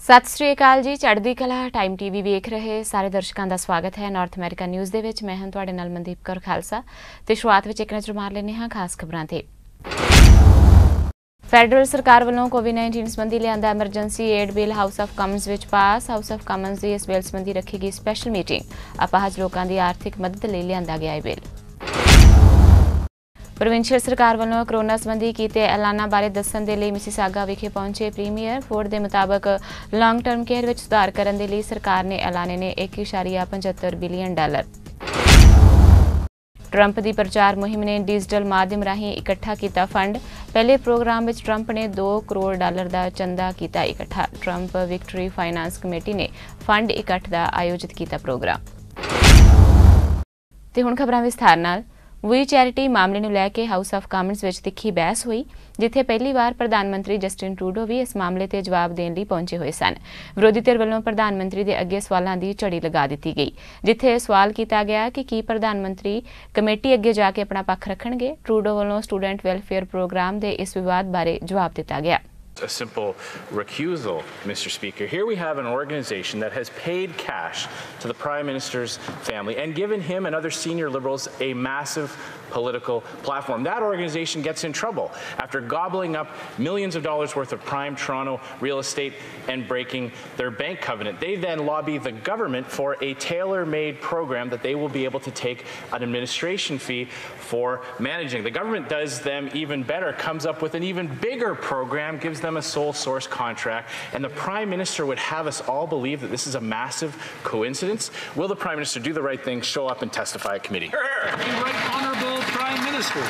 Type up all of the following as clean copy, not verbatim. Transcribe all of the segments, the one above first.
सत श्री अकाल जी। Chardikla time TV वेख रहे सारे दर्शकों का स्वागत है। नॉर्थ अमेरिका न्यूज़ दे विच मैं हां तुहाडे नाल मनदीप कौर खालसा ते शुरुआत विच एक नज़र मार लैंदे हां खास खबरां ते। फैडरल सरकार वालों कोविड-19 संबंधी लिआंदा emergency aid bill House of Commons which pass. House of Commons की इस बिल संबंधी रखी गई स्पैशल मीटिंग। अपाहज लोगों की आर्थिक मदद लई लिआंदा गया बिल। प्रोविंशियल सरकार वालों कोरोना संबंधी कीते ऐलाना बारे दस्सण दे लई मिसिसागा विखे पहुंचे प्रीमियर। फोर्ड के मुताबक लॉन्ग टर्म केयर विच सुधार करने के लिए सरकार ने ऐलाने ने $1.75 बिलियन। ट्रंप की प्रचार मुहिम ने डिजिटल माध्यम राही इकट्ठा किया फंड। पहले प्रोग्राम में ट्रंप ने $2 करोड़ का चंदा किया इकट्ठा। ट्रंप विक्टरी फाइनेंस कमेटी ने फंड इकट्ठ का आयोजित किया प्रोग्राम। ते हुण खबरां विस्तार नाल। वी चैरिटी मामले नूं लैके हाउस ऑफ कॉमन्स विच तिखी बहस हुई, जिथे पहली बार प्रधानमंत्री जस्टिन ट्रूडो भी इस मामले ते जवाब देने लई पहुंचे हुए सन। विरोधी धिर वालों प्रधानमंत्री दे अगे सवालों की झड़ी लगा दी गई, जिथे सवाल किया गया कि की प्रधानमंत्री कमेटी अगे जाके अपना पक्ष रखणगे। ट्रूडो वालों स्टूडेंट वैलफेयर प्रोग्राम के इस विवाद बारे जवाब दिता गया। A simple recusal, Mr. Speaker. Here we have an organization that has paid cash to the Prime Minister's family and given him and other senior Liberals a massive political platform. That organization gets in trouble after gobbling up millions of dollars worth of prime Toronto real estate and breaking their bank covenant. They then lobby the government for a tailor-made program that they will be able to take an administration fee for managing. The government does them even better, comes up with an even bigger program, gives them a sole source contract, and the Prime Minister would have us all believe that this is a massive coincidence. Will the Prime Minister do the right thing, show up and testify at committee? The right honourable Prime Minister.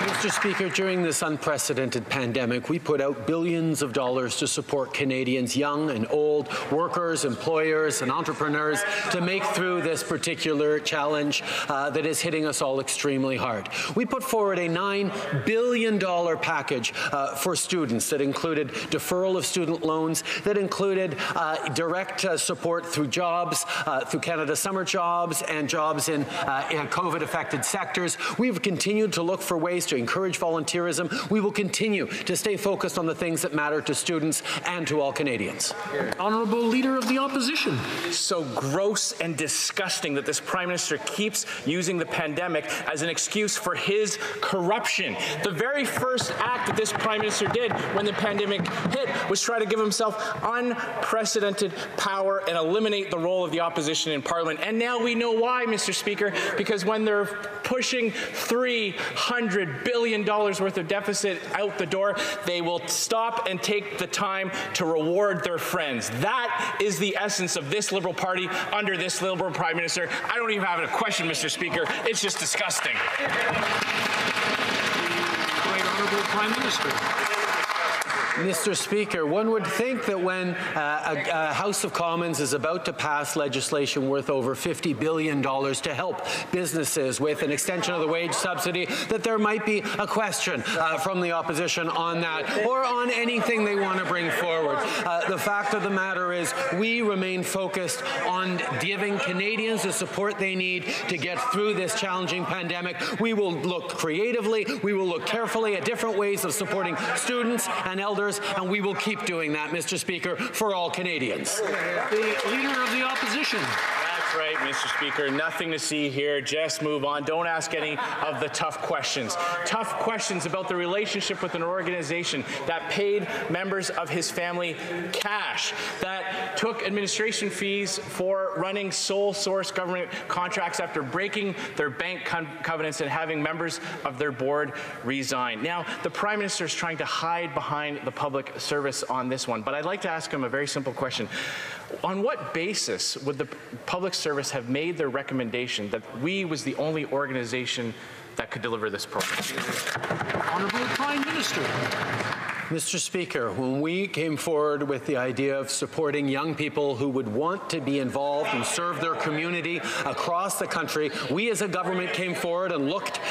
Mr. Speaker, during this unprecedented pandemic, we put out billions of dollars to support Canadians, young and old, workers, employers and entrepreneurs, to make through this particular challenge that is hitting us all extremely hard. We put forward a $9 billion package for students that included deferral of student loans, that included direct support through jobs, through Canada Summer Jobs and jobs in COVID-affected sectors. We've continued to look for ways to encourage volunteerism. We will continue to stay focused on the things that matter to students and to all Canadians. Honourable Leader of the Opposition. So gross and disgusting that this Prime Minister keeps using the pandemic as an excuse for his corruption. The very first act that this Prime Minister did when the pandemic hit was try to give himself unprecedented power and eliminate the role of the opposition in Parliament. And now we know why, Mr. Speaker, because when they're pushing $300 billion worth of deficit out the door, they will stop and take the time to reward their friends. That is the essence of this Liberal Party under this Liberal Prime Minister. I don't even have a question, Mr. Speaker. It's just disgusting. Right honourable Prime Minister. Mr. Speaker, one would think that when a House of Commons is about to pass legislation worth over $50 billion to help businesses with an extension of the wage subsidy, that there might be a question from the opposition on that or on anything they want to bring forward. The fact of the matter is we remain focused on giving Canadians the support they need to get through this challenging pandemic. We will look creatively, we will look carefully at different ways of supporting students and elders, and we will keep doing that, Mr. Speaker, for all Canadians. The Leader of the Opposition. That's right, Mr. Speaker. Nothing to see here. Just move on. Don't ask any of the tough questions. Tough questions about the relationship with an organization that paid members of his family cash, that took administration fees for running sole source government contracts after breaking their bank covenants and having members of their board resign. Now, the Prime Minister is trying to hide behind the public service on this one, but I'd like to ask him a very simple question. On what basis would the public service have made their recommendation that we was the only organization that could deliver this program? Honourable Prime Minister. Mr. Speaker, when we came forward with the idea of supporting young people who would want to be involved and serve their community across the country, we as a government came forward and looked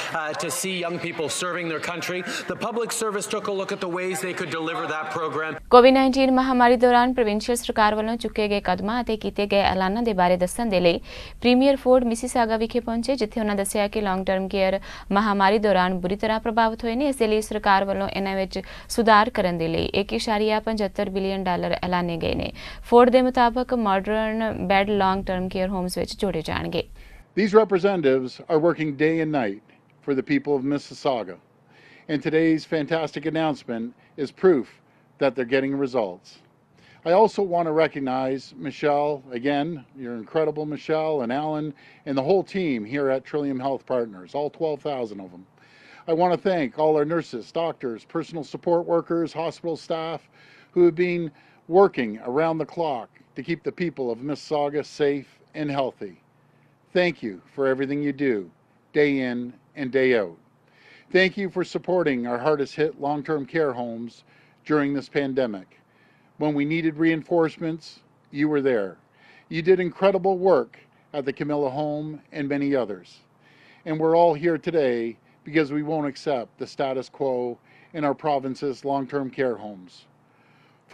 to see young people serving their country. The public service took a look at the ways they could deliver that program. कोविड-19 महामारी दौरान provincial सरकार वालों चुके गए कदमां ਅਤੇ ਕੀਤੇ ਗਏ ਐਲਾਨਾਂ ਦੇ ਬਾਰੇ ਦੱਸਣ ਦੇ ਲਈ ਪ੍ਰੀਮੀਅਰ ਫੋਰਡ ਮਿਸੀਸਾਗਾ ਵਿਖੇ ਪਹੁੰਚੇ, ਜਿੱਥੇ ਉਹਨਾਂ ਦੱਸਿਆ ਕਿ ਲੌਂਗ ਟਰਮ ਕੇਅਰ महामारी दौरान बुरी तरह प्रभावित होए ने। इस लिए सरकार वालों इन्हां विच सुधार ਪਾਰ ਕਰਨ ਦੇ ਲਈ $1.75 ਬਿਲੀਅਨ ਐਲਾਨੇ ਗਏ ਨੇ। ਫੋਰਡ ਦੇ ਮੁਤਾਬਕ modern bed long term care homes ਵਿੱਚ ਜੋੜੇ ਜਾਣਗੇ। These representatives are working day and night for the people of Mississauga, and today's fantastic announcement is proof that they're getting results. I also want to recognize Michelle, again, you're incredible, Michelle and Alan, and the whole team here at Trillium Health Partners, all 12,000 of them. I want to thank all our nurses, doctors, personal support workers, hospital staff who have been working around the clock to keep the people of Mississauga safe and healthy. Thank you for everything you do, day in and day out. Thank you for supporting our hardest hit long-term care homes during this pandemic. When we needed reinforcements, you were there. You did incredible work at the Camilla Home and many others. And we're all here today because we won't accept the status quo in our province's long-term care homes.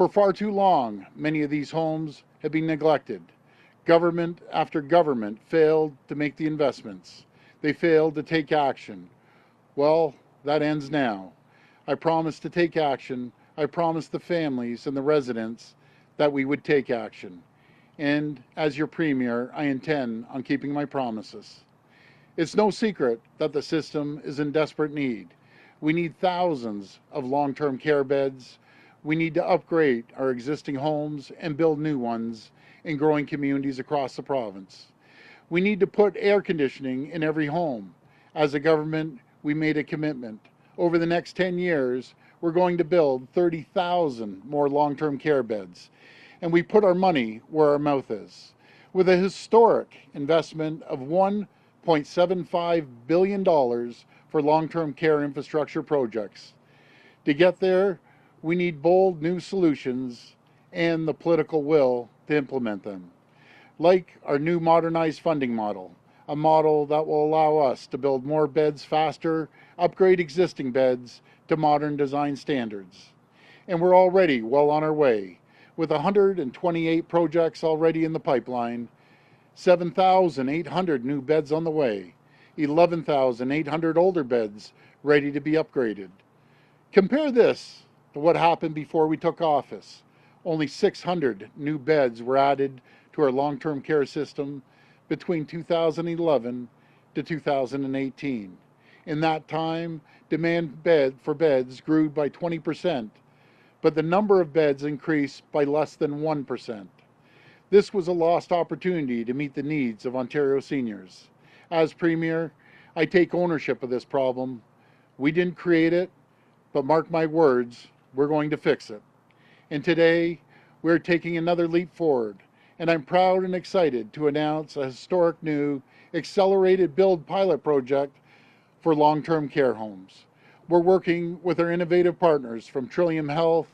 For far too long, many of these homes have been neglected. Government after government failed to make the investments. They failed to take action. Well, that ends now. I promised to take action. I promised the families and the residents that we would take action. And as your Premier, I intend on keeping my promises. It's no secret that the system is in desperate need. We need thousands of long-term care beds. We need to upgrade our existing homes and build new ones in growing communities across the province. We need to put air conditioning in every home. As a government, we made a commitment. Over the next 10 years, we're going to build 30,000 more long-term care beds. And we put our money where our mouth is. With a historic investment of $1.75 billion for long-term care infrastructure projects. To get there, we need bold new solutions and the political will to implement them. Like our new modernized funding model, a model that will allow us to build more beds faster, upgrade existing beds to modern design standards. And we're already well on our way, with 128 projects already in the pipeline, 7,800 new beds on the way, 11,800 older beds ready to be upgraded. Compare this to what happened before we took office. Only 600 new beds were added to our long-term care system between 2011 to 2018. In that time, demand for beds grew by 20%, but the number of beds increased by less than 1%. This was a lost opportunity to meet the needs of Ontario seniors. As Premier, I take ownership of this problem. We didn't create it, but mark my words, we're going to fix it. And today, we're taking another leap forward, and I'm proud and excited to announce a historic new accelerated build pilot project for long-term care homes. We're working with our innovative partners from Trillium Health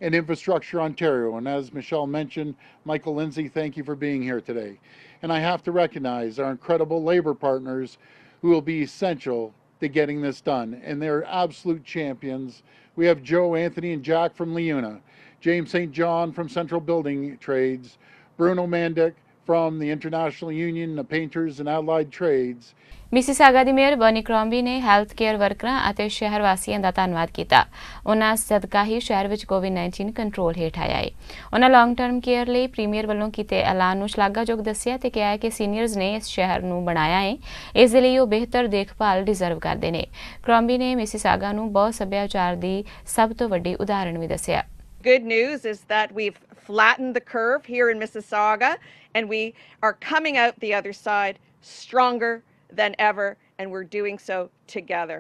and Infrastructure Ontario, and as Michelle mentioned, Michael Lindsay, thank you for being here today. And I have to recognize our incredible labor partners who will be essential to getting this done, and they're absolute champions. We have Joe, Anthony, and Jack from Leuna, James St. John from Central Building Trades, Bruno Mandic from the International Union of Painters and Allied Trades. Mississauga the mayor Bernie ਕ੍ਰੋਂਬੀ ਨੇ health care ਵਰਕਰਾਂ ਅਤੇ ਸ਼ਹਿਰ ਵਾਸੀਆਂ ਦਾ ਧੰਨਵਾਦ ਕੀਤਾ। ਉਹਨਾਂ ਸਦਕਾ ਹੀ ਸ਼ਹਿਰ ਵਿੱਚ ਕੋਵਿਡ-19 ਕੰਟਰੋਲ ਹੇਠ ਆਇਆ ਹੈ। ਉਹਨਾਂ ਲੌਂਗ ਟਰਮ ਕੇਅਰ ਲਈ ਪ੍ਰੀਮੀਅਰ ਵੱਲੋਂ ਕੀਤੇ ਐਲਾਨ ਨੂੰ ਸ਼ਲਾਘਾਯੋਗ ਦੱਸਿਆ ਤੇ ਕਿਹਾ ਕਿ ਸੀਨੀਅਰਜ਼ ਨੇ ਇਸ ਸ਼ਹਿਰ ਨੂੰ ਬਣਾਇਆ ਹੈ, ਇਸ ਦੇ ਲਈ ਉਹ ਬਿਹਤਰ ਦੇਖਭਾਲ ਡਿਜ਼ਰਵ ਕਰਦੇ ਨੇ। ਕ੍ਰੋਂਬੀ ਨੇ ਮਿਸੀਸਾਗਾ ਨੂੰ ਬਹੁ ਸੱਭਿਆਚਾਰ ਦੀ ਸਭ ਤੋਂ ਵੱਡੀ ਉਦਾਹਰਣ ਵੀ ਦੱਸਿਆ। Good news is that we've flattened the curve here in Mississauga, and we are coming out the other side stronger than ever, and we're doing so together.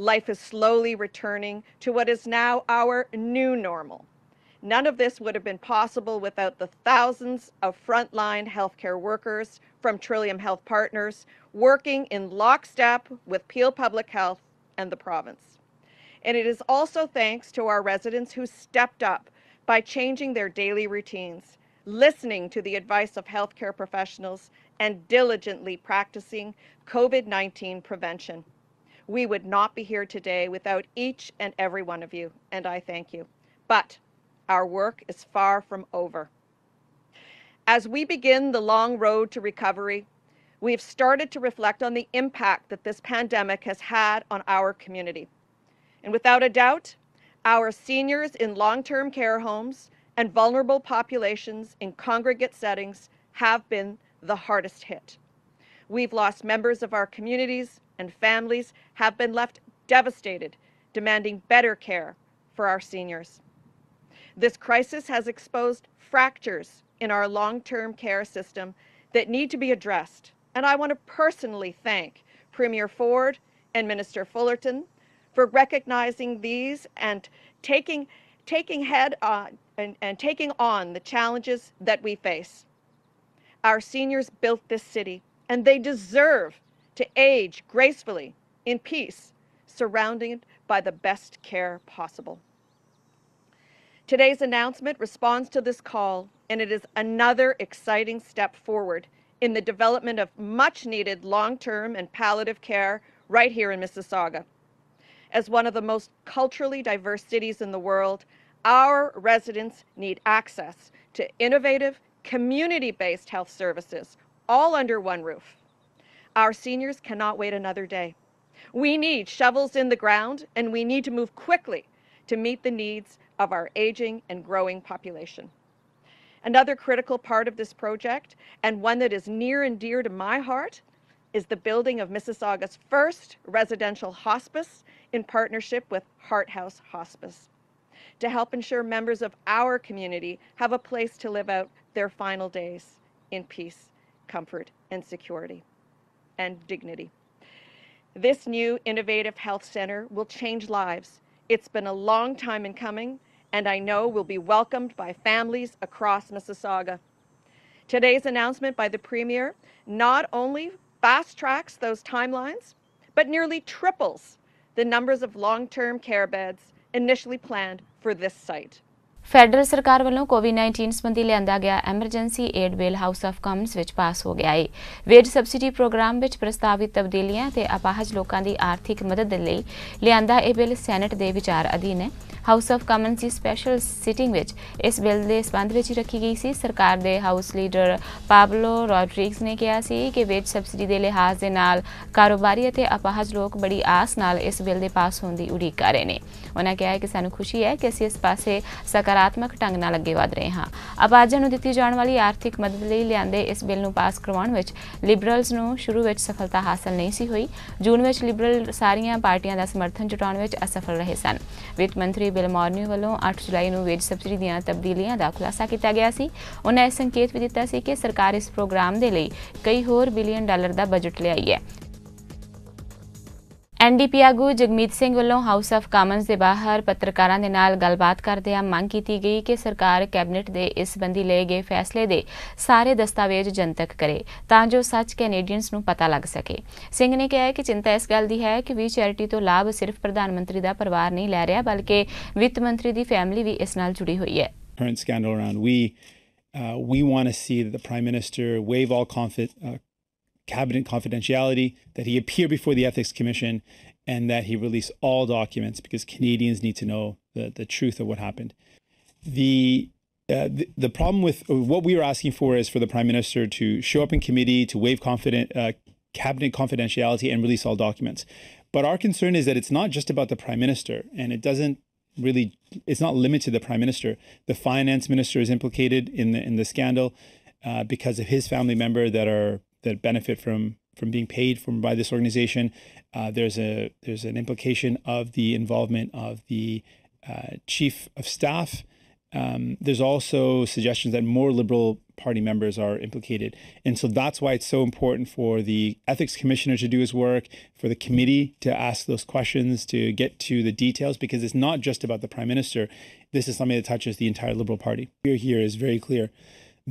Life is slowly returning to what is now our new normal. None of this would have been possible without the thousands of frontline healthcare workers from Trillium Health Partners working in lockstep with Peel Public Health and the province. And it is also thanks to our residents who stepped up by changing their daily routines, listening to the advice of healthcare professionals, and diligently practicing COVID-19 prevention. We would not be here today without each and every one of you, and I thank you. But our work is far from over. As we begin the long road to recovery, we've started to reflect on the impact that this pandemic has had on our community. And without a doubt, Our seniors in long-term care homes and vulnerable populations in congregate settings have been the hardest hit. We've lost members of our communities, and families have been left devastated, demanding better care for our seniors. This crisis has exposed fractures in our long-term care system that need to be addressed, and I want to personally thank Premier Ford and Minister Fullerton for recognizing these and taking on the challenges that we face. Our seniors built this city, and they deserve to age gracefully in peace, surrounded by the best care possible. Today's announcement responds to this call, and it is another exciting step forward in the development of much-needed long-term and palliative care right here in Mississauga. As one of the most culturally diverse cities in the world, our residents need access to innovative, community-based health services, all under one roof. Our seniors cannot wait another day. We need shovels in the ground, and we need to move quickly to meet the needs of our aging and growing population. Another critical part of this project, and one that is near and dear to my heart, is the building of Mississauga's first residential hospice in partnership with Heart House Hospice, to help ensure members of our community have a place to live out their final days in peace, comfort, and security, and dignity. This new innovative health center will change lives. It's been a long time in coming, and I know will be welcomed by families across Mississauga. Today's announcement by the Premier not only fast-tracks those timelines, but nearly triples the numbers of long-term care beds initially planned for this site. Federal ਸਰਕਾਰ ਵੱਲੋਂ ਕੋਵਿਡ-19 ਸੰਬੰਧੀ ਲਿਆਂਦਾ ਗਿਆ emergency aid bill house of Commons ਵਿੱਚ ਪਾਸ ਹੋ ਗਿਆ ਹੈ। Veg subsidy programme ਵਿੱਚ ਪ੍ਰਸਤਾਵਿਤ ਤਬਦੀਲੀਆਂ ਤੇ ਅਪਾਹਜ ਲੋਕਾਂ ਦੀ ਆਰਥਿਕ ਮਦਦ ਲਈ ਲਿਆਂਦਾ ਇਹ ਬਿੱਲ ਸੈਨੇਟ ਦੇ ਵਿਚਾਰ ਅਧੀਨ ਹੈ। House of Commons the special sitting ਵਿੱਚ ਇਸ ਬਿੱਲ ਦੇ ਸੰਬੰਧ ਵਿੱਚ ਰੱਖੀ ਗਈ ਸੀ। ਸਰਕਾਰ ਦੇ ਹਾਊਸ ਲੀਡਰ ਪਾਬਲੋ ਰੋਡਰਿਗਜ਼ ਨੇ ਕਿਹਾ ਸੀ ਕਿ ਵੇਜ ਸਬਸਿਡੀ ਦੇ ਲਿਹਾਜ਼ ਦੇ ਨਾਲ ਕਾਰੋਬਾਰੀ ਅਤੇ ਅਪਾਹਜ ਲੋਕ ਬੜੀ ਆਸ ਨਾਲ ਇਸ ਬਿੱਲ ਦੇ ਪਾਸ ਹੋਣ ਦੀ ਉਡੀਕ ਕਰ ਰਹੇ ਨੇ। ਉਹਨਾਂ ਕਿਹਾ ਕਿ ਸਾਨੂੰ ਖੁਸ਼ੀ ਹੈ ਕਿ ਅਸੀਂ ਇਸ ਪਾਸੇ ਸਕਾਰਾਤਮਕ ਢੰਗ ਨਾਲ ਅੱਗੇ ਵਧ ਰਹੇ ਹਾਂ। ਅਪਾਹਜਾਂ ਨੂੰ ਦਿੱਤੀ ਜਾਣ ਵਾਲੀ ਆਰਥਿਕ ਮਦਦ ਲਈ ਲਿਆਂਦੇ ਇਸ ਬਿੱਲ ਨੂੰ ਪਾਸ ਕਰਵਾਉਣ ਵਿੱਚ ਲਿਬਰਲਜ਼ ਨੂੰ ਸ਼ੁਰੂ ਵਿੱਚ ਸਫਲਤਾ ਹਾਸਲ ਨਹੀਂ ਸੀ ਹੋਈ। ਜੂਨ ਵਿੱਚ ਲਿਬਰਲ ਸਾਰੀਆਂ ਪਾਰਟੀਆਂ ਦਾ ਸਮਰਥਨ ਜੁਟਾਉਣ ਵਿੱਚ ਅਸਫਲ ਰਹੇ ਸਨ। ਵਿੱਤ ਮੰਤਰੀ ਬਿਲ ਮੋਰਨਿਊ ਵੱਲੋਂ 8 ਜੁਲਾਈ ਨੂੰ ਵੇਜ ਸਬਸਿਡੀ ਦੀਆਂ ਤਬਦੀਲੀਆਂ ਦਾ ਖੁਲਾਸਾ ਕੀਤਾ ਗਿਆ ਸੀ। ਉਹਨਾਂ ਇਹ ਸੰਕੇਤ ਵੀ ਦਿੱਤਾ ਸੀ ਕਿ ਸਰਕਾਰ ਇਸ ਪ੍ਰੋਗਰਾਮ ਦੇ ਲਈ ਕਈ ਹੋਰ ਬਿਲੀਅਨ ਡਾਲਰ ਦਾ ਬਜਟ ਲਿਆਈ ਹੈ। ਐਨਡੀਪੀ ਆਗੂ ਜਗਮੀਤ ਸਿੰਘ ਵੱਲੋਂ ਹਾਊਸ ਆਫ ਕਾਮਨਸ ਦੇ ਬਾਹਰ ਪੱਤਰਕਾਰਾਂ ਦੇ ਨਾਲ ਗੱਲਬਾਤ ਕਰਦਿਆਂ ਮੰਗ ਕੀਤੀ ਗਈ ਕਿ ਸਰਕਾਰ ਕੈਬਨਿਟ ਦੇ ਇਸ ਸੰਬੰਧੀ ਲਏ ਗਏ ਫੈਸਲੇ ਦੇ ਸਾਰੇ ਦਸਤਾਵੇਜ਼ ਜਨਤਕ ਕਰੇ ਤਾਂ ਜੋ ਸੱਚ ਕੈਨੇਡੀਅਨਸ ਨੂੰ ਪਤਾ ਲੱਗ ਸਕੇ। ਸਿੰਘ ਨੇ ਕਿਹਾ ਕਿ ਚਿੰਤਾ ਇਸ ਗੱਲ ਦੀ ਹੈ ਕਿ ਵੀ ਚੈਰਿਟੀ ਤੋਂ ਲਾਭ ਸਿਰਫ ਪ੍ਰਧਾਨ ਮੰਤਰੀ ਦਾ ਪਰਿਵਾਰ ਨਹੀਂ ਲੈ ਰਿਹਾ ਬਲਕਿ ਵਿੱਤ ਮੰਤਰੀ ਦੀ ਫੈਮਿਲੀ ਵੀ ਇਸ ਨਾਲ ਜੁੜੀ ਹੋਈ ਹੈ। Current scandal around we want to see that the Prime Minister waive all cabinet confidentiality, that he appear before the Ethics Commission, and that he release all documents because Canadians need to know the truth of what happened. The problem with what we are asking for is for the Prime Minister to show up in committee, to waive cabinet confidentiality and release all documents. But our concern is that it's not just about the Prime Minister, and it's not limited to the Prime Minister. The Finance Minister is implicated in the scandal because of his family member that benefit from being paid by this organization. There's an implication of the involvement of the chief of staff. There's also suggestions that more Liberal Party members are implicated. And so that's why it's so important for the Ethics Commissioner to do his work, for the committee to ask those questions, to get to the details, because it's not just about the Prime Minister. This is something that touches the entire Liberal Party. Here is very clear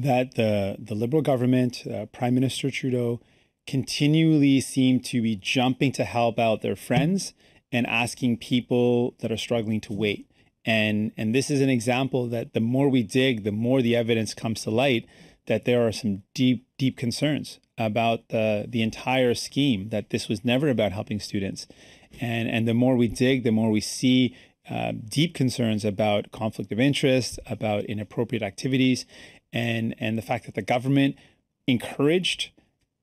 that the Liberal government, Prime Minister Trudeau, continually seem to be jumping to help out their friends and asking people that are struggling to wait. And this is an example that the more we dig, the more the evidence comes to light that there are some deep concerns about the entire scheme, that this was never about helping students. And the more we dig, the more we see deep concerns about conflict of interest, about inappropriate activities, and the fact that the government encouraged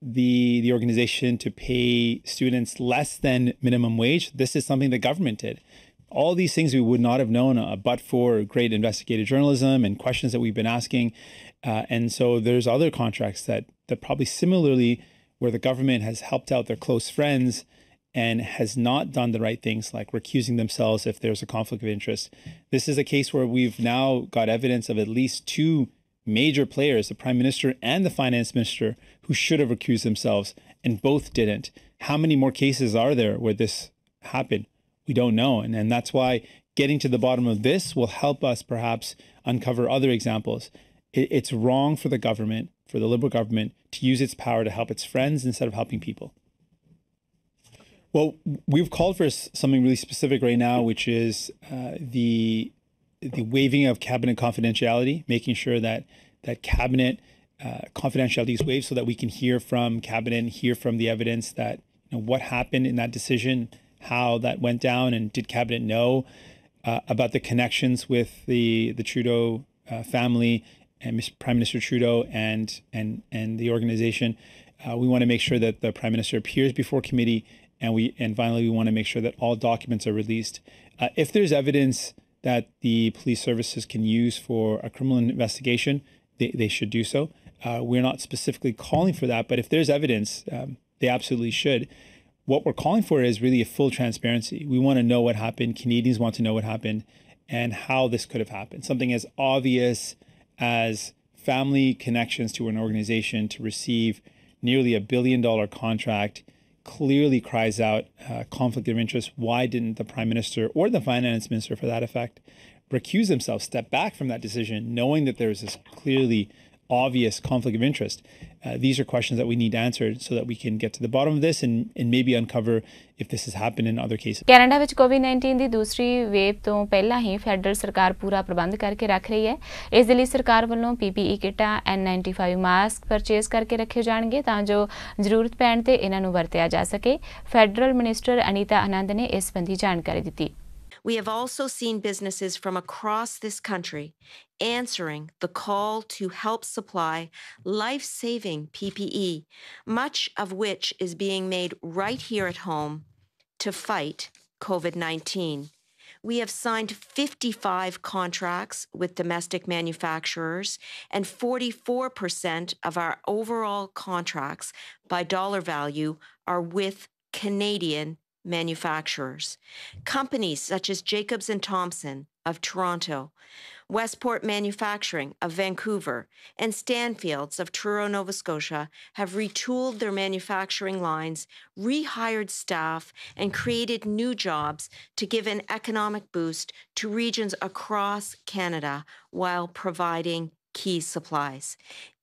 the organization to pay students less than minimum wage. This is something the government did. All these things we would not have known but for great investigative journalism and questions that we've been asking. And so there's other contracts that probably similarly, where the government has helped out their close friends and has not done the right things, like recusing themselves if there's a conflict of interest. This is a case where we've now got evidence of at least two major players, the Prime Minister and the Finance Minister, who should have recused themselves, and both didn't. How many more cases are there where this happened? We don't know. And that's why getting to the bottom of this will help us perhaps uncover other examples. It's wrong for the government, for the Liberal government, to use its power to help its friends instead of helping people. Well, we've called for something really specific right now, which is the waiving of cabinet confidentiality, making sure that cabinet confidentiality is waived so that we can hear from cabinet and hear from the evidence that what happened in that decision, how that went down, and did cabinet know about the connections with the Trudeau family and Prime Minister Trudeau and the organization. We want to make sure that the Prime Minister appears before committee, and finally we want to make sure that all documents are released. If there's evidence that the police services can use for a criminal investigation, they should do so. We're not specifically calling for that, but if there's evidence, they absolutely should. What we're calling for is really a full transparency. We want to know what happened. Canadians want to know what happened and how this could have happened. Something as obvious as family connections to an organization to receive nearly $1 billion contract clearly cries out conflict of interest. Why didn't the Prime Minister or the Finance Minister, for that effect, recuse themselves, step back from that decision, knowing that there's this clearly obvious conflict of interest? These are questions that we need answered so that we can get to the bottom of this and maybe uncover if this has happened in other cases. Canada ਵਿੱਚ ਕੋਵਿਡ-19 ਦੀ ਦੂਸਰੀ wave ਤੋਂ ਪਹਿਲਾਂ ਹੀ federal ਸਰਕਾਰ ਪੂਰਾ ਪ੍ਰਬੰਧ ਕਰਕੇ ਰੱਖ ਰਹੀ ਹੈ। ਇਸ ਦੇ ਲਈ ਸਰਕਾਰ ਵੱਲੋਂ PPE ਕਿੱਟਾਂ N95 ਮਾਸਕ ਪਰਚੇਸ ਕਰਕੇ ਰੱਖੇ ਜਾਣਗੇ ਤਾਂ ਜੋ ਜ਼ਰੂਰਤ ਪੈਣ ਤੇ ਇਹਨਾਂ ਨੂੰ ਵਰਤਿਆ ਜਾ ਸਕੇ। ਫੈਡਰਲ ਮਿਨਿਸਟਰ ਅਨੀਤਾ ਆਨੰਦ ਨੇ ਇਸ ਸੰਬੰਧੀ ਜਾਣਕਾਰੀ ਦਿੱਤੀ। We have also seen businesses from across this country answering the call to help supply life-saving PPE, much of which is being made right here at home to fight COVID-19. We have signed 55 contracts with domestic manufacturers, and 44% of our overall contracts by dollar value are with Canadian manufacturers. Companies such as Jacobs & Thompson of Toronto, Westport Manufacturing of Vancouver, and Stanfields of Truro, Nova Scotia have retooled their manufacturing lines, rehired staff, and created new jobs to give an economic boost to regions across Canada while providing key supplies.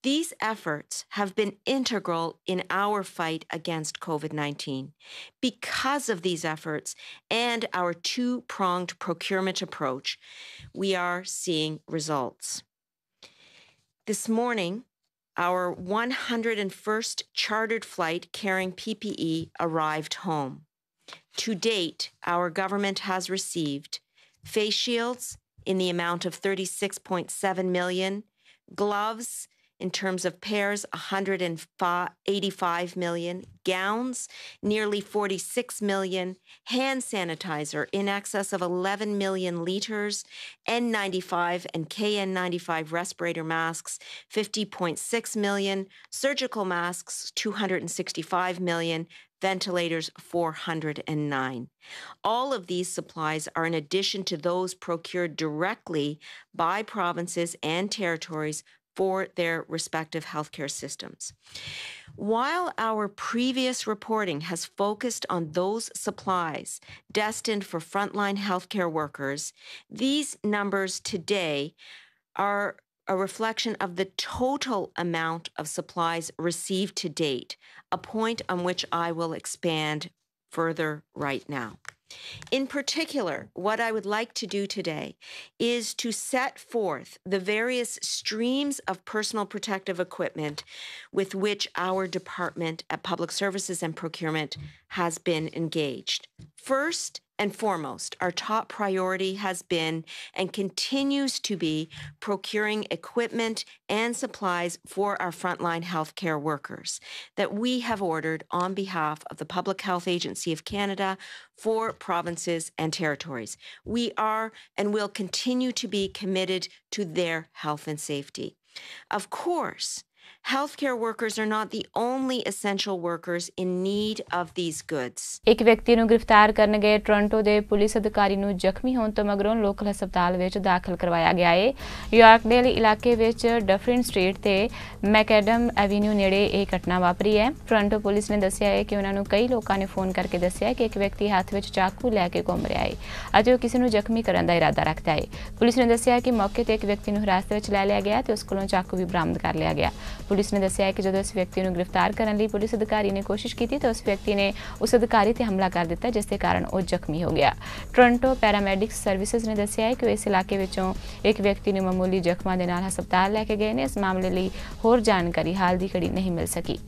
These efforts have been integral in our fight against COVID-19. Because of these efforts and our two-pronged procurement approach, we are seeing results. This morning, our 101st chartered flight carrying PPE arrived home. To date, our government has received face shields in the amount of $36.7 million, gloves in terms of pairs, $185 million, gowns, nearly $46 million, hand sanitizer in excess of 11 million liters, N95 and KN95 respirator masks, $50.6 million, surgical masks, $265 million, ventilators, 409. All of these supplies are in addition to those procured directly by provinces and territories for their respective healthcare systems. While our previous reporting has focused on those supplies destined for frontline healthcare workers, these numbers today are a reflection of the total amount of supplies received to date, a point on which I will expand further right now. In particular, what I would like to do today is to set forth the various streams of personal protective equipment with which our Department of Public Services and Procurement has been engaged. First and foremost, our top priority has been and continues to be procuring equipment and supplies for our frontline healthcare workers that we have ordered on behalf of the Public Health Agency of Canada for provinces and territories. We are and will continue to be committed to their health and safety. Of course, healthcare workers are not the only essential workers in need of these goods. ਇੱਕ ਵਿਅਕਤੀ ਨੂੰ ਗ੍ਰਿਫਤਾਰ ਕਰਨ ਗਏ Toronto ਦੇ police ਅਧਿਕਾਰੀ ਨੂੰ ਜ਼ਖਮੀ ਹੋਣ ਤੋਂ ਮਗਰੋਂ ਲੋਕਲ ਹਸਪਤਾਲ ਵਿੱਚ ਦਾਖਲ ਕਰਵਾਇਆ ਗਿਆ ਹੈ। ਯਾਰਕਡੇਲ ਇਲਾਕੇ ਵਿੱਚ ਡਫਰਿਨ ਸਟਰੀਟ ਤੇ ਮੈਕੈਡਮ ਐਵੀਨਿਊ ਨੇੜੇ ਇਹ ਘਟਨਾ ਵਾਪਰੀ ਹੈ। ਟੋਰਾਂਟੋ ਪੁਲਿਸ ਨੇ ਦੱਸਿਆ ਹੈ ਕਿ ਉਹਨਾਂ ਨੂੰ ਕਈ ਲੋਕਾਂ ਨੇ ਫੋਨ ਕਰਕੇ ਦੱਸਿਆ ਕਿ ਇੱਕ ਵਿਅਕਤੀ ਹੱਥ ਵਿੱਚ ਚਾਕੂ ਲੈ ਕੇ ਘੁੰਮ ਰਿਹਾ ਹੈ ਅਤੇ ਉਹ ਕਿਸੇ ਨੂੰ ਜ਼ਖਮੀ ਕਰਨ ਦਾ ਇਰਾਦਾ ਰੱਖਦਾ ਹੈ। ਪੁਲਿਸ ਨੇ ਦੱਸਿਆ ਕਿ ਮੌਕੇ ਤੇ ਇੱਕ ਵਿਅਕਤੀ ਨੂੰ ਹਿਰਾਸਤ ਵਿੱਚ ਲੈ ਲਿਆ ਗਿਆ ਤੇ ਉਸ ਕੋਲੋਂ ਚਾਕੂ ਵੀ ਬਰਾਮਦ ਕਰ ਲਿਆ ਗਿਆ। ਪੁਲਿਸ ਨੇ ਦੱਸਿਆ ਕਿ ਜਦੋਂ ਇਸ ਵਿਅਕਤੀ ਨੂੰ ਗ੍ਰਿਫਤਾਰ ਕਰਨ ਲਈ ਪੁਲਿਸ ਅਧਿਕਾਰੀ ਨੇ ਕੋਸ਼ਿਸ਼ ਕੀਤੀ ਤਾਂ ਉਸ ਵਿਅਕਤੀ ਨੇ ਉਸ ਅਧਿਕਾਰੀ ਤੇ ਹਮਲਾ ਕਰ ਦਿੱਤਾ ਜਿਸ ਦੇ ਕਾਰਨ ਉਹ ਜ਼ਖਮੀ ਹੋ ਗਿਆ। ਟੋਰਾਂਟੋ ਪੈਰਾਮੈਡਿਕਸ ਸਰਵਿਸਿਜ਼ ਨੇ ਦੱਸਿਆ ਹੈ ਕਿ ਉਹ ਇਸ ਇਲਾਕੇ ਵਿੱਚੋਂ ਇੱਕ ਵਿਅਕਤੀ ਨੂੰ ਮਾਮੂਲੀ ਜ਼ਖਮਾਂ ਦੇ ਨਾਲ ਹਸਪਤਾਲ ਲੈ ਕੇ ਗਏ ਨੇ। ਇਸ ਮਾਮਲੇ ਲਈ ਹੋਰ ਜਾਣਕਾਰੀ ਹਾਲ ਦੀ ਘੜੀ ਨਹੀਂ ਮਿਲ ਸਕੀ।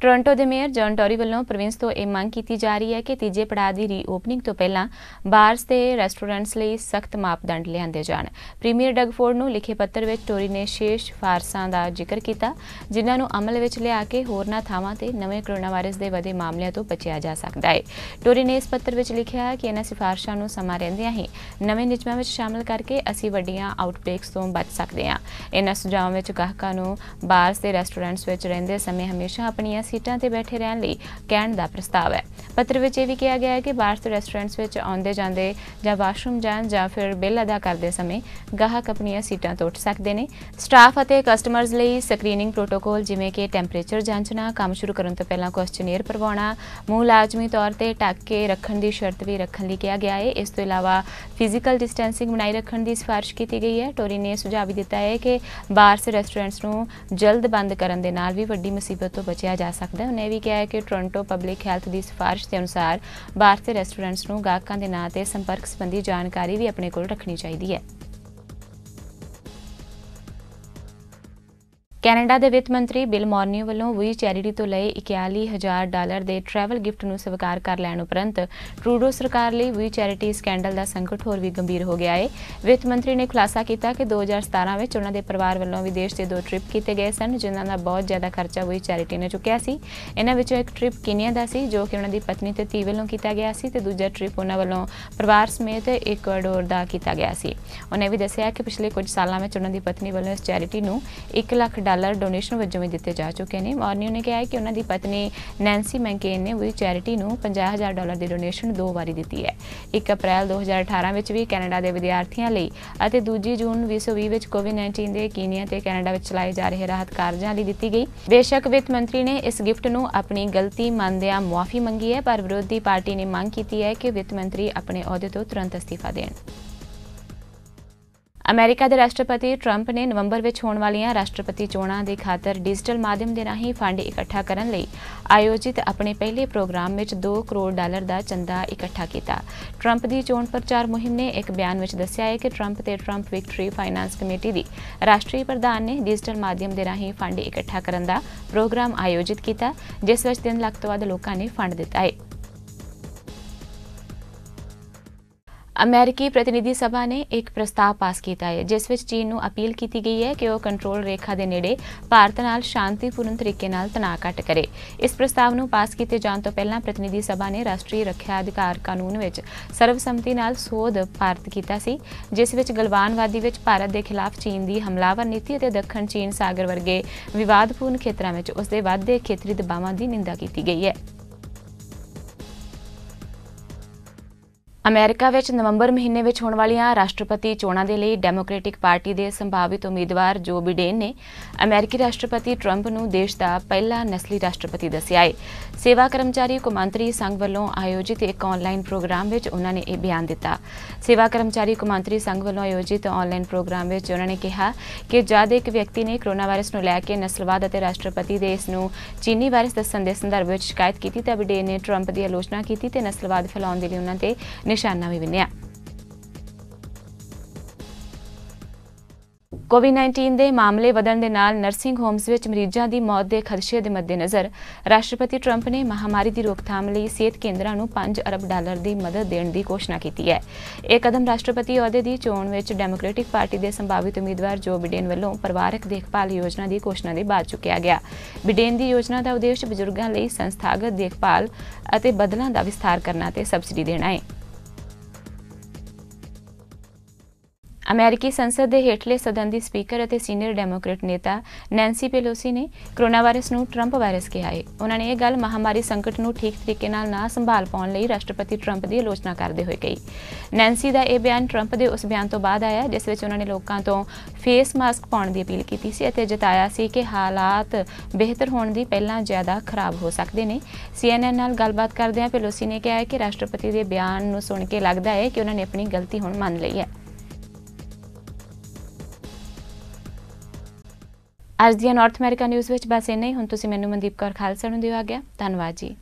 ਟੋਰਾਂਟੋ ਦੇ ਮੇਅਰ ਜੌਨ ਟੋਰੀ ਵੱਲੋਂ ਪ੍ਰੋਵਿੰਸ ਤੋਂ ਇਹ ਮੰਗ ਕੀਤੀ ਜਾ ਰਹੀ ਹੈ ਕਿ ਤੀਜੇ ਪੜਾਅ ਦੀ ਰੀਓਪਨਿੰਗ ਤੋਂ ਪਹਿਲਾਂ ਬਾਰਸ ਤੇ ਰੈਸਟੋਰੈਂਟਸ ਲਈ ਸਖਤ ਮਾਪਦੰਡ ਲਿਆਂਦੇ ਜਾਣ। ਪ੍ਰੀਮੀਅਰ ਡਗ ਫੋਰਡ ਨੂੰ ਲਿਖੇ ਪੱਤਰ ਵਿੱਚ ਟੋਰੀ ਨੇ ਸ਼ੇਸ਼ ਸਿਫਾਰਸ਼ਾਂ ਦਾ ਜ਼ਿਕਰ ਕੀਤਾ ਜਿਨ੍ਹਾਂ ਨੂੰ ਅਮਲ ਵਿੱਚ ਲਿਆ ਕੇ ਹੋਰਨਾਂ ਥਾਵਾਂ ਤੇ ਨਵੇਂ ਕੋਰੋਨਾ ਵਾਇਰਸ ਦੇ ਵਧੇ ਮਾਮਲਿਆਂ ਤੋਂ ਬਚਿਆ ਜਾ ਸਕਦਾ ਹੈ। ਟੋਰੀ ਨੇ ਇਸ ਪੱਤਰ ਵਿੱਚ ਲਿਖਿਆ ਕਿ ਇਹਨਾਂ ਸਿਫਾਰਸ਼ਾਂ ਨੂੰ ਸਮਾਂ ਰਹਿੰਦਿਆਂ ਹੀ ਨਵੇਂ ਨਿਯਮਾਂ ਵਿੱਚ ਸ਼ਾਮਲ ਕਰਕੇ ਅਸੀਂ ਵੱਡੀਆਂ ਆਊਟਬ੍ਰੇਕਸ ਤੋਂ ਬਚ ਸਕਦੇ ਹਾਂ। ਇਹਨਾਂ ਸੁਝਾਵਾਂ ਵਿੱਚ ਗਾਹਕਾਂ ਨੂੰ ਬਾਰਸ ਤੇ ਰੈਸਟੋਰੈਂਟਸ ਵਿੱਚ ਰਹਿੰਦੇ ਸਮੇਂ ਹਮੇਸ਼ਾ ਆਪਣੀਆਂ ਸੀਟਾਂ ਤੇ ਬੈਠੇ ਰਹਿਣ ਲਈ ਕਹਿਣ ਦਾ ਪ੍ਰਸਤਾਵ ਹੈ। ਪੱਤਰ ਵਿੱਚ ਇਹ ਵੀ ਕਿਹਾ ਗਿਆ ਹੈ ਕਿ ਬਾਰਸ ਤੇ ਰੈਸਟੋਰੈਂਟਸ ਵਿੱਚ ਆਉਂਦੇ ਜਾਂਦੇ ਜਾਂ ਵਾਸ਼ਰੂਮ ਜਾਣ ਜਾਂ ਫਿਰ ਬਿੱਲ ਅਦਾ ਕਰਦੇ ਸਮੇਂ ਗਾਹਕ ਆਪਣੀਆਂ ਸੀਟਾਂ ਤੋਂ ਉੱਠ ਸਕਦੇ ਨੇ। ਸਟਾਫ ਅਤੇ ਕਸਟਮਰਜ਼ ਲਈ ਸਕਰੀਨਿੰਗ ਪ੍ਰੋਟੋਕੋਲ ਜਿਵੇਂ ਕਿ ਟੈਂਪਰੇਚਰ ਜਾਂਚਣਾ, ਕੰਮ ਸ਼ੁਰੂ ਕਰਨ ਤੋਂ ਪਹਿਲਾਂ ਕੁਐਸਚਨੇਅਰ ਭਰਵਾਉਣਾ, ਮੂੰਹ ਲਾਜ਼ਮੀ ਤੌਰ ਤੇ ਢੱਕ ਕੇ ਰੱਖਣ ਦੀ ਸ਼ਰਤ ਵੀ ਰੱਖਣ ਲਈ ਕਿਹਾ ਗਿਆ ਹੈ। ਇਸ ਤੋਂ ਇਲਾਵਾ ਫਿਜ਼ੀਕਲ ਡਿਸਟੈਂਸਿੰਗ ਬਣਾਈ ਰੱਖਣ ਦੀ ਸਿਫਾਰਿਸ਼ ਕੀਤੀ ਗਈ ਹੈ। ਟੋਰੀ ਨੇ ਸੁਝਾਅ ਵੀ ਦਿੱਤਾ ਹੈ ਕਿ ਬਾਰਸ ਤੇ ਰੈਸਟੋਰੈਂਟਸ ਨੂੰ ਜਲਦ ਬੰਦ ਕਰਨ ਦੇ ਨਾਲ ਵੀ ਵੱਡੀ ਮੁਸੀਬਤ ਤੋਂ ਬਚਿਆ ਜਾ ਸਕਦਾ ਹੈ। ਉਹਨੇ ਵੀ ਕਿਹਾ ਹੈ ਕਿ ਟੋਰਾਂਟੋ ਪਬਲਿਕ ਹੈਲਥ ਦੀ ਸਿਫਾਰਿਸ਼ ਦੇ ਅਨੁਸਾਰ ਬਾਰ ਤੇ ਰੈਸਟੋਰੈਂਟਸ ਨੂੰ ਗਾਹਕਾਂ ਦੇ ਨਾਂ ਤੇ ਸੰਪਰਕ ਸੰਬੰਧੀ ਜਾਣਕਾਰੀ ਵੀ ਆਪਣੇ ਕੋਲ ਰੱਖਣੀ ਚਾਹੀਦੀ ਹੈ। ਕੈਨੇਡਾ ਦੇ ਵਿੱਤ ਮੰਤਰੀ ਬਿਲ ਮੋਰਨੀਓ ਵੱਲੋਂ ਵੀ ਚੈਰਿਟੀ ਤੋਂ ਲਏ $41,000 ਦੇ ਟਰੈਵਲ ਗਿਫਟ ਨੂੰ ਸਵੀਕਾਰ ਕਰ ਲੈਣ ਉਪਰੰਤ ਟਰੂਡੋ ਸਰਕਾਰ ਲਈ ਵੀ ਚੈਰਿਟੀ ਸਕੈਂਡਲ ਦਾ ਸੰਕਟ ਹੋਰ ਵੀ ਗੰਭੀਰ ਹੋ ਗਿਆ ਹੈ। ਵਿੱਤ ਮੰਤਰੀ ਨੇ ਖੁਲਾਸਾ ਕੀਤਾ ਕਿ 2017 ਵਿੱਚ ਉਹਨਾਂ ਦੇ ਪਰਿਵਾਰ ਵੱਲੋਂ ਵਿਦੇਸ਼ ਦੇ 2 ਟ੍ਰਿਪ ਕੀਤੇ ਗਏ ਸਨ ਜਿਨ੍ਹਾਂ ਦਾ ਬਹੁਤ ਜ਼ਿਆਦਾ ਖਰਚਾ ਵੀ ਚੈਰਿਟੀ ਨੇ ਚੁੱਕਿਆ ਸੀ। ਇਹਨਾਂ ਵਿੱਚੋਂ ਇੱਕ ਟ੍ਰਿਪ ਕੀਨੀਆ ਦਾ ਸੀ ਜੋ ਕਿ ਉਹਨਾਂ ਦੀ ਪਤਨੀ ਤੇ ਧੀ ਵੱਲੋਂ ਕੀਤਾ ਗਿਆ ਸੀ ਤੇ ਦੂਜਾ ਟ੍ਰਿਪ ਉਹਨਾਂ ਵੱਲੋਂ ਪਰਿਵਾਰ ਸਮੇਤ ਇਕਵਾਡੋਰ ਦਾ ਕੀਤਾ ਗਿਆ ਸੀ। ਉਹਨੇ ਵੀ ਦੱਸਿਆ ਕਿ ਪਿਛਲੇ ਕੁਝ ਸਾਲਾਂ ਵਿੱਚ ਉਹਨਾਂ ਦੀ ਪਤਨੀ ਵੱਲੋਂ ਇਸ ਚੈਰਿਟੀ ਨੂੰ $1 ਲੱਖ ਡੋਨੇਸ਼ਨ ਵਜੋਂ ਵੀ ਦਿੱਤੇ ਜਾ ਚੁੱਕੇ ਨੇ। ਮੋਰਨੀਓ ਨੇ ਕਿਹਾ ਕਿ ਉਹਨਾਂ ਦੀ ਪਤਨੀ ਨੈਂਸੀ ਮੈਂਕੇਨ ਨੇ ਵੀ ਚੈਰਿਟੀ ਨੂੰ $50,000 ਦੀ ਡੋਨੇਸ਼ਨ 2 ਵਾਰੀ ਦਿੱਤੀ ਹੈ। 1 ਅਪ੍ਰੈਲ 2018 ਵਿੱਚ ਵੀ ਕੈਨੇਡਾ ਦੇ ਵਿਦਿਆਰਥੀਆਂ ਲਈ ਅਤੇ 2 ਜੂਨ 2020 ਵਿੱਚ ਕੋਵਿਡ-19 ਦੇ ਕੀਨੀਆ ਤੇ ਕੈਨੇਡਾ ਵਿੱਚ ਚਲਾਏ ਜਾ ਰਹੇ ਰਾਹਤ ਕਾਰਜਾਂ ਲਈ ਦਿੱਤੀ ਗਈ। ਬੇਸ਼ੱਕ ਵਿੱਤ ਮੰਤਰੀ ਨੇ ਇਸ ਗਿਫਟ ਨੂੰ ਆਪਣੀ ਗਲਤੀ ਮੰਨਦਿਆਂ ਮੁਆਫੀ ਮੰਗੀ ਹੈ ਪਰ ਵਿਰੋਧੀ ਪਾਰਟੀ ਨੇ ਮੰਗ ਕੀਤੀ ਹੈ ਕਿ ਵਿੱਤ ਮੰਤਰੀ ਆਪਣੇ ਅਹੁਦੇ ਤੋਂ ਤੁਰੰਤ ਅਸਤੀਫਾ ਦੇਣ। ਅਮਰੀਕਾ ਦੇ ਰਾਸ਼ਟਰਪਤੀ ਟਰੰਪ ਨੇ ਨਵੰਬਰ ਵਿੱਚ ਹੋਣ ਵਾਲੀਆਂ ਰਾਸ਼ਟਰਪਤੀ ਚੋਣਾਂ ਦੇ ਖਾਤਰ ਡਿਜੀਟਲ ਮਾਧਿਅਮ ਦੇ ਰਾਹੀਂ ਫੰਡ ਇਕੱਠਾ ਕਰਨ ਲਈ ਆਯੋਜਿਤ ਆਪਣੇ ਪਹਿਲੇ ਪ੍ਰੋਗਰਾਮ ਵਿੱਚ $2 ਕਰੋੜ ਦਾ ਚੰਦਾ ਇਕੱਠਾ ਕੀਤਾ। ਟਰੰਪ ਦੀ ਚੋਣ ਪ੍ਰਚਾਰ ਮੁਹਿੰਮ ਨੇ ਇੱਕ ਬਿਆਨ ਵਿੱਚ ਦੱਸਿਆ ਹੈ ਕਿ ਟਰੰਪ ਤੇ ਟਰੰਪ ਵਿਕਟਰੀ ਫਾਈਨਾਂਸ ਕਮੇਟੀ ਦੀ ਰਾਸ਼ਟਰੀ ਪ੍ਰਧਾਨ ਨੇ ਡਿਜੀਟਲ ਮਾਧਿਅਮ ਦੇ ਰਾਹੀਂ ਫੰਡ ਇਕੱਠਾ ਕਰਨ ਦਾ ਪ੍ਰੋਗਰਾਮ ਆਯੋਜਿਤ ਕੀਤਾ ਜਿਸ ਵਿੱਚ 3 ਲੱਖ ਤੋਂ ਵੱਧ ਲੋਕਾਂ ਨੇ ਫੰਡ ਦਿੱਤਾ ਹੈ। ਅਮਰੀਕੀ ਪ੍ਰਤੀਨਿਧੀ ਸਭਾ ਨੇ ਇੱਕ ਪ੍ਰਸਤਾਵ ਪਾਸ ਕੀਤਾ ਹੈ ਜਿਸ ਵਿੱਚ ਚੀਨ ਨੂੰ ਅਪੀਲ ਕੀਤੀ ਗਈ ਹੈ ਕਿ ਉਹ ਕੰਟਰੋਲ ਰੇਖਾ ਦੇ ਨੇੜੇ ਭਾਰਤ ਨਾਲ ਸ਼ਾਂਤੀਪੂਰਨ ਤਰੀਕੇ ਨਾਲ ਤਣਾਅ ਘੱਟ ਕਰੇ। ਇਸ ਪ੍ਰਸਤਾਵ ਨੂੰ ਪਾਸ ਕੀਤੇ ਜਾਣ ਤੋਂ ਪਹਿਲਾਂ ਪ੍ਰਤੀਨਿਧੀ ਸਭਾ ਨੇ ਰਾਸ਼ਟਰੀ ਰੱਖਿਆ ਅਧਿਕਾਰ ਕਾਨੂੰਨ ਵਿੱਚ ਸਰਵਸੰਮਤੀ ਨਾਲ ਸੋਧ ਪਾਰਿਤ ਕੀਤਾ ਸੀ ਜਿਸ ਵਿੱਚ ਗਲਵਾਨਵਾਦੀ ਵਿੱਚ ਭਾਰਤ ਦੇ ਖਿਲਾਫ ਚੀਨ ਦੀ ਹਮਲਾਵਰ ਨੀਤੀ ਅਤੇ ਦੱਖਣ ਚੀਨ ਸਾਗਰ ਵਰਗੇ ਵਿਵਾਦਪੂਰਨ ਖੇਤਰਾਂ ਵਿੱਚ ਉਸ ਦੇ ਵੱਧਦੇ ਖੇਤਰੀ ਦਬਾਵਾਂ ਦੀ ਨਿੰਦਾ ਕੀਤੀ ਗਈ ਹੈ। ਅਮਰੀਕਾ ਵਿੱਚ ਨਵੰਬਰ ਮਹੀਨੇ ਵਿੱਚ ਹੋਣ ਵਾਲੀਆਂ ਰਾਸ਼ਟਰਪਤੀ ਚੋਣਾਂ ਦੇ ਲਈ ਡੈਮੋਕ੍ਰੈਟਿਕ ਪਾਰਟੀ ਦੇ ਸੰਭਾਵਿਤ ਉਮੀਦਵਾਰ ਜੋ ਬਿਡੇਨ ਨੇ ਅਮਰੀਕੀ ਰਾਸ਼ਟਰਪਤੀ ਟਰੰਪ ਨੂੰ ਦੇਸ਼ ਦਾ ਪਹਿਲਾ ਨਸਲੀ ਰਾਸ਼ਟਰਪਤੀ ਦੱਸਿਆ ਹੈ। ਸੇਵਾ ਕਰਮਚਾਰੀ ਕੌਮਾਂਤਰੀ ਸੰਘ ਵੱਲੋਂ ਆਯੋਜਿਤ ਇੱਕ ਆਨਲਾਈਨ ਪ੍ਰੋਗਰਾਮ ਵਿੱਚ ਉਹਨਾਂ ਨੇ ਇਹ ਬਿਆਨ ਦਿੱਤਾ। ਸੇਵਾ ਕਰਮਚਾਰੀ ਕੌਮਾਂਤਰੀ ਸੰਘ ਵੱਲੋਂ ਆਯੋਜਿਤ ਆਨਲਾਈਨ ਪ੍ਰੋਗਰਾਮ ਵਿੱਚ ਉਹਨਾਂ ਨੇ ਕਿਹਾ ਕਿ ਜਦ ਇੱਕ ਵਿਅਕਤੀ ਨੇ ਕੋਰੋਨਾ ਵਾਇਰਸ ਨੂੰ ਲੈ ਕੇ ਨਸਲਵਾਦ ਅਤੇ ਰਾਸ਼ਟਰਪਤੀ ਦੇ ਇਸ ਨੂੰ ਚੀਨੀ ਵਾਇਰਸ ਦੱਸਣ ਦੇ ਸੰਦਰਭ ਵਿੱਚ ਸ਼ਿਕਾਇਤ ਕੀਤੀ ਤਾਂ ਬਿਡੇਨ ਨੇ ਟਰੰਪ ਦੀ ਆਲੋਚਨਾ ਕੀਤੀ ਤੇ ਨਸਲਵਾਦ ਫੈਲਾਉਣ ਦੇ ਲਈ ਉਹਨਾਂ ਤੇ ਨਿਸ਼ਾਨਾ ਵੀ ਵਿੰਨਿਆ। ਕੋਵਿਡ-19 ਦੇ ਮਾਮਲੇ ਵਧਣ ਦੇ ਨਾਲ ਨਰਸਿੰਗ ਹੋਮਸ ਵਿੱਚ ਮਰੀਜ਼ਾਂ ਦੀ ਮੌਤ ਦੇ ਖਦਸ਼ੇ ਦੇ ਮੱਦੇਨਜ਼ਰ ਰਾਸ਼ਟਰਪਤੀ ਟਰੰਪ ਨੇ ਮਹਾਮਾਰੀ ਦੀ ਰੋਕਥਾਮ ਲਈ ਸਿਹਤ ਕੇਂਦਰਾਂ ਨੂੰ $5 ਅਰਬ ਦੀ ਮਦਦ ਦੇਣ ਦੀ ਘੋਸ਼ਣਾ ਕੀਤੀ ਹੈ। ਇਹ ਕਦਮ ਰਾਸ਼ਟਰਪਤੀ ਅਹੁਦੇ ਦੀ ਚੋਣ ਵਿੱਚ ਡੈਮੋਕ੍ਰੈਟਿਕ ਪਾਰਟੀ ਦੇ ਸੰਭਾਵਿਤ ਉਮੀਦਵਾਰ ਜੋ ਬਿਡੇਨ ਵੱਲੋਂ ਪਰਿਵਾਰਕ ਦੇਖਭਾਲ ਯੋਜਨਾ ਦੀ ਘੋਸ਼ਣਾ ਦੇ ਬਾਅਦ ਚੁੱਕਿਆ ਗਿਆ। ਬਿਡੇਨ ਦੀ ਯੋਜਨਾ ਦਾ ਉਦੇਸ਼ ਬਜ਼ੁਰਗਾਂ ਲਈ ਸੰਸਥਾਗਤ ਦੇਖਭਾਲ ਅਤੇ ਬਦਲਾਂ ਦਾ ਵਿਸਥਾਰ ਕਰਨਾ ਤੇ ਸਬਸਿਡੀ ਦੇਣਾ ਹੈ। ਅਮਰੀਕੀ ਸੰਸਦ ਦੇ ਹੇਠਲੇ ਸਦਨ ਦੀ ਸਪੀਕਰ ਅਤੇ ਸੀਨੀਅਰ ਡੈਮੋਕ੍ਰੇਟ ਨੇਤਾ ਨੈਂਸੀ ਪੈਲੋਸੀ ਨੇ ਕੋਰੋਨਾ ਵਾਇਰਸ ਨੂੰ ਟਰੰਪ ਵਾਇਰਸ ਕਿਹਾ ਹੈ। ਉਹਨਾਂ ਨੇ ਇਹ ਗੱਲ ਮਹਾਮਾਰੀ ਸੰਕਟ ਨੂੰ ਠੀਕ ਤਰੀਕੇ ਨਾਲ ਨਾ ਸੰਭਾਲ ਪਾਉਣ ਲਈ ਰਾਸ਼ਟਰਪਤੀ ਟਰੰਪ ਦੀ ਆਲੋਚਨਾ ਕਰਦੇ ਹੋਏ ਕਹੀ। ਨੈਂਸੀ ਦਾ ਇਹ ਬਿਆਨ ਟਰੰਪ ਦੇ ਉਸ ਬਿਆਨ ਤੋਂ ਬਾਅਦ ਆਇਆ ਜਿਸ ਵਿੱਚ ਉਹਨਾਂ ਨੇ ਲੋਕਾਂ ਤੋਂ ਫੇਸ ਮਾਸਕ ਪਾਉਣ ਦੀ ਅਪੀਲ ਕੀਤੀ ਸੀ ਅਤੇ ਜਤਾਇਆ ਸੀ ਕਿ ਹਾਲਾਤ ਬਿਹਤਰ ਹੋਣ ਦੀ ਪਹਿਲਾਂ ਜ਼ਿਆਦਾ ਖਰਾਬ ਹੋ ਸਕਦੇ ਨੇ। CNN ਨਾਲ ਗੱਲਬਾਤ ਕਰਦਿਆਂ ਪੈਲੋਸੀ ਨੇ ਕਿਹਾ ਕਿ ਰਾਸ਼ਟਰਪਤੀ ਦੇ ਬਿਆਨ ਨੂੰ ਸੁਣ ਕੇ ਲੱਗਦਾ ਹੈ ਕਿ ਉਹਨਾਂ ਨੇ ਆਪਣੀ ਗਲਤੀ ਹੁਣ ਮੰਨ ਲਈ ਹੈ। ਅੱਜ ਦੀਆਂ ਨਾਰਥ ਅਮਰੀਕਾ ਨਿਊਜ਼ ਵਿੱਚ ਬਸ ਇੰਨਾ ਹੀ। ਹੁਣ ਤੁਸੀਂ ਮੈਨੂੰ ਮਨਦੀਪ ਕੌਰ ਖਾਲਸਾ ਨੂੰ ਦਿਓ ਆਗਿਆ। ਧੰਨਵਾਦ ਜੀ।